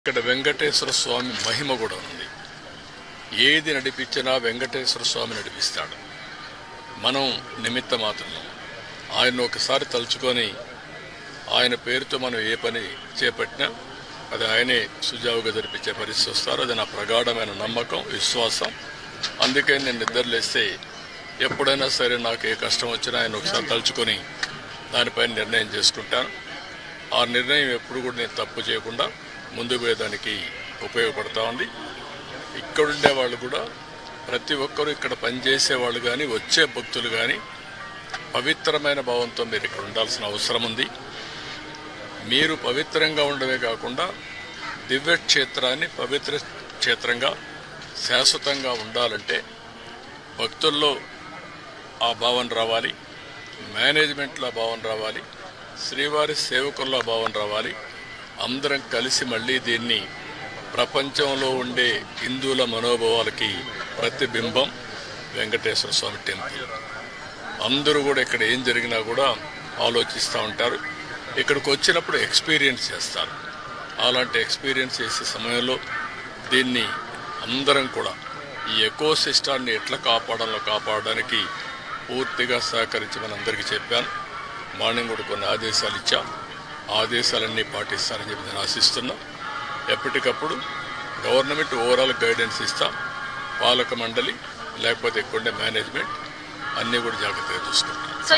ఇక్కడ వెంకటేశ్వర స్వామి మహిమ కూడా ఉంది. ఏది నడిపించినా వెంకటేశ్వర స్వామి నడిపిస్తాడు. మనం నిమిత్త మాత్రం ఆయన ఒకసారి తలుచుకొని ఆయన పేరుతో మనం ఏ పని చేపట్టినా అది ఆయనే సుజావుగా జరిపించే పరిస్థితి వస్తారు. అది నా ప్రగాఢమైన నమ్మకం, విశ్వాసం. అందుకే నేను నిద్రలేస్తే ఎప్పుడైనా సరే నాకు ఏ కష్టం వచ్చినా ఆయన ఒకసారి తలుచుకొని దానిపైన నిర్ణయం చేసుకుంటాను. ఆ నిర్ణయం ఎప్పుడు కూడా నేను తప్పు చేయకుండా ముందుకు పోయేదానికి ఉపయోగపడతా ఉంది. ఇక్కడుండే వాళ్ళు కూడా ప్రతి ఒక్కరూ ఇక్కడ పనిచేసే వాళ్ళు కానీ వచ్చే భక్తులు కానీ పవిత్రమైన భావంతో మీరు ఇక్కడ ఉండాల్సిన అవసరం ఉంది. మీరు పవిత్రంగా ఉండమే కాకుండా దివ్య క్షేత్రాన్ని పవిత్ర క్షేత్రంగా శాశ్వతంగా ఉండాలంటే భక్తుల్లో ఆ భావన రావాలి, మేనేజ్మెంట్లో ఆ భావన రావాలి, శ్రీవారి సేవకుల్లో భావన రావాలి. అందరం కలిసి మళ్ళీ దీన్ని ప్రపంచంలో ఉండే హిందువుల మనోభావాలకి ప్రతిబింబం వెంకటేశ్వర స్వామి టెంపుల్. అందరూ కూడా ఇక్కడ ఏం జరిగినా కూడా ఆలోచిస్తూ ఉంటారు. ఇక్కడికి వచ్చినప్పుడు ఎక్స్పీరియన్స్ చేస్తారు. అలాంటి ఎక్స్పీరియన్స్ చేసే సమయంలో దీన్ని అందరం కూడా ఈ ఎకో సిస్టాన్ని ఎట్లా కాపాడడానికి పూర్తిగా సహకరించమని అందరికీ చెప్పాను. మార్నింగ్ కూడా కొన్ని ఆదేశాలు ఇచ్చాం. ఆదేశాలన్నీ పాటిస్తారని చెప్పి నేను ఆశిస్తున్నా. ఎప్పటికప్పుడు గవర్నమెంట్ ఓవరాల్ గైడెన్స్ ఇస్తాం. పాలక మండలి లేకపోతే ఎక్కువ మేనేజ్మెంట్ అన్నీ కూడా జాగ్రత్తగా చూసుకుంటాం.